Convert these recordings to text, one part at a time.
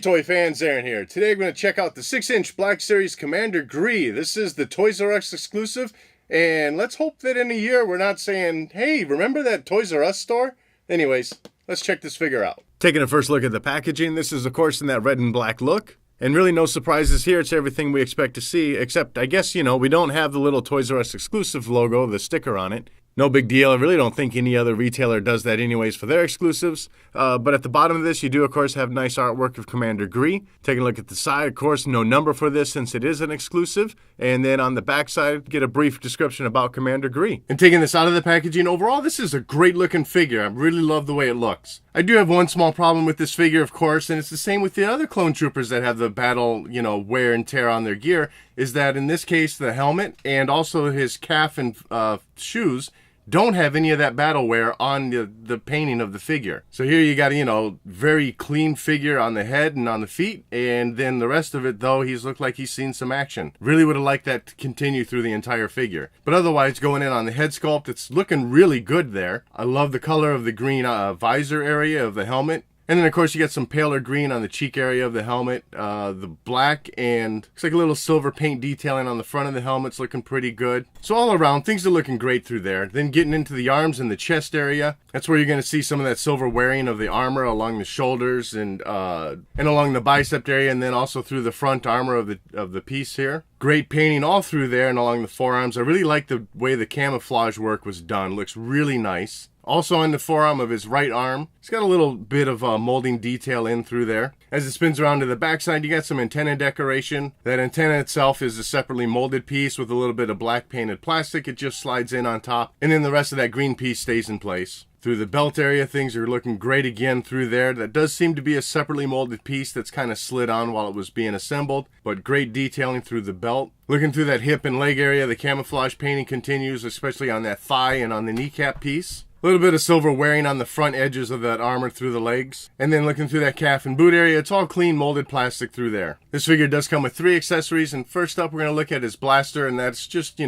toy fans, Aaron here. Today we're going to check out the 6-inch Black Series Commander Gree. This is the Toys R Us exclusive, and let's hope that in a year we're not saying, hey, remember that Toys R Us store? Anyways, let's check this figure out. Taking a first look at the packaging, this is of course in that red and black look. And really no surprises here, it's everything we expect to see, except I guess, we don't have the little Toys R Us exclusive logo, the sticker on it. No big deal. I really don't think any other retailer does that anyways for their exclusives. But at the bottom of this, you do, of course, have nice artwork of Commander Gree. Taking a look at the side, of course, no number for this since it is an exclusive. And then on the back side, get a brief description about Commander Gree. And taking this out of the packaging, overall, this is a great looking figure. I really love the way it looks. I do have one small problem with this figure, of course, and it's the same with the other clone troopers that have the battle, wear and tear on their gear, is that in this case, the helmet and also his calf and shoes don't have any of that battle wear on the painting of the figure. So here you got a, very clean figure on the head and on the feet, and then the rest of it, though, he's looked like he's seen some action. Really would have liked that to continue through the entire figure. But otherwise, going in on the head sculpt, it's looking really good there. I love the color of the green visor area of the helmet. And then, of course, you get some paler green on the cheek area of the helmet. The black and looks like a little silver paint detailing on the front of the helmet's looking pretty good. So all around, things are looking great through there. Then getting into the arms and the chest area, that's where you're going to see some of that silver wearing of the armor along the shoulders and along the bicep area, and then also through the front armor of the piece here. Great painting all through there and along the forearms. I really like the way the camouflage work was done. Looks really nice. Also on the forearm of his right arm, he's got a little bit of molding detail in through there. As it spins around to the backside, you got some antenna decoration. That antenna itself is a separately molded piece with a little bit of black painted plastic. It just slides in on top, and then the rest of that green piece stays in place. Through the belt area, things are looking great again through there. That does seem to be a separately molded piece that's kind of slid on while it was being assembled, but great detailing through the belt. Looking through that hip and leg area, the camouflage painting continues, especially on that thigh and on the kneecap piece. A little bit of silver wearing on the front edges of that armor through the legs. And then looking through that calf and boot area, it's all clean molded plastic through there. This figure does come with 3 accessories, and first up we're going to look at his blaster, and that's just,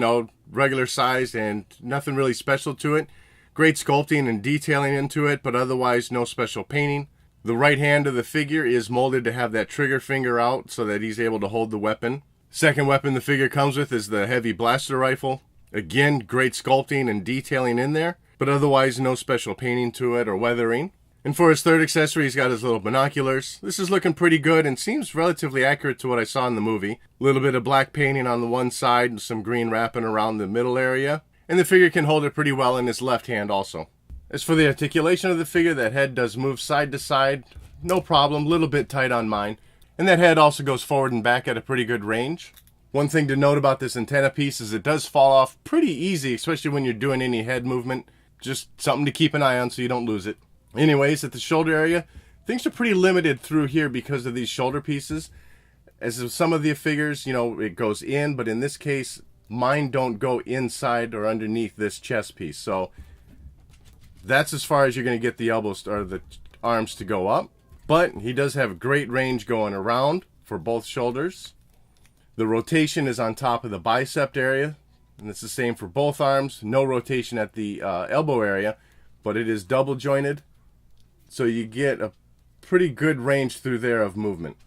regular size and nothing really special to it. Great sculpting and detailing into it, but otherwise no special painting. The right hand of the figure is molded to have that trigger finger out so that he's able to hold the weapon. Second weapon the figure comes with is the heavy blaster rifle. Again, great sculpting and detailing in there, but otherwise no special painting to it or weathering. And for his third accessory, he's got his little binoculars. This is looking pretty good and seems relatively accurate to what I saw in the movie. A little bit of black painting on the one side and some green wrapping around the middle area. And the figure can hold it pretty well in his left hand also. As for the articulation of the figure, that head does move side to side. No problem, a little bit tight on mine. And that head also goes forward and back at a pretty good range. One thing to note about this antenna piece is it does fall off pretty easy, especially when you're doing any head movement. Just something to keep an eye on so you don't lose it. Anyways, at the shoulder area, things are pretty limited through here because of these shoulder pieces. As with some of the figures, it goes in, but in this case, mine don't go inside or underneath this chest piece. So that's as far as you're going to get the elbows or the arms to go up. But he does have great range going around for both shoulders. The rotation is on top of the bicep area, and it's the same for both arms. No rotation at the elbow area, but it is double jointed, so you get a pretty good range through there of movement.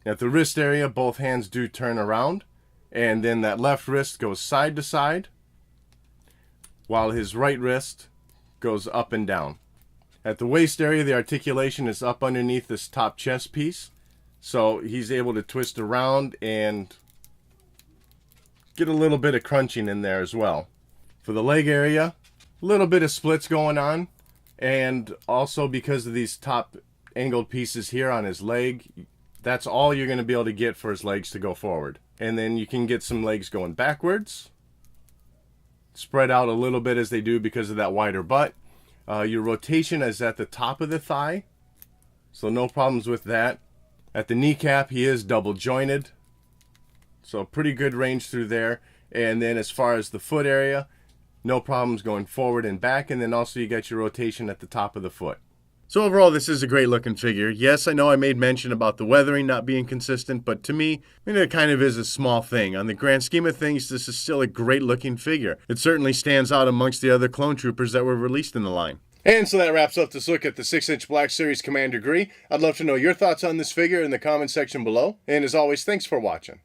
At the wrist area, both hands do turn around, and then that left wrist goes side to side, while his right wrist goes up and down. At the waist area, the articulation is up underneath this top chest piece, so he's able to twist around and get a little bit of crunching in there as well. For the leg area, a little bit of splits going on, and also because of these top angled pieces here on his leg, that's all you're going to be able to get for his legs to go forward. And then you can get some legs going backwards, spread out a little bit as they do because of that wider butt. Your rotation is at the top of the thigh, so no problems with that. At the kneecap, he is double jointed, so pretty good range through there. And then as far as the foot area, no problems going forward and back, and then also you got your rotation at the top of the foot. So overall, this is a great looking figure. Yes, I know I made mention about the weathering not being consistent, but to me, it kind of is a small thing. On the grand scheme of things, this is still a great looking figure. It certainly stands out amongst the other clone troopers that were released in the line. And so that wraps up this look at the 6-inch Black Series Commander Gree. I'd love to know your thoughts on this figure in the comment section below. And as always, thanks for watching.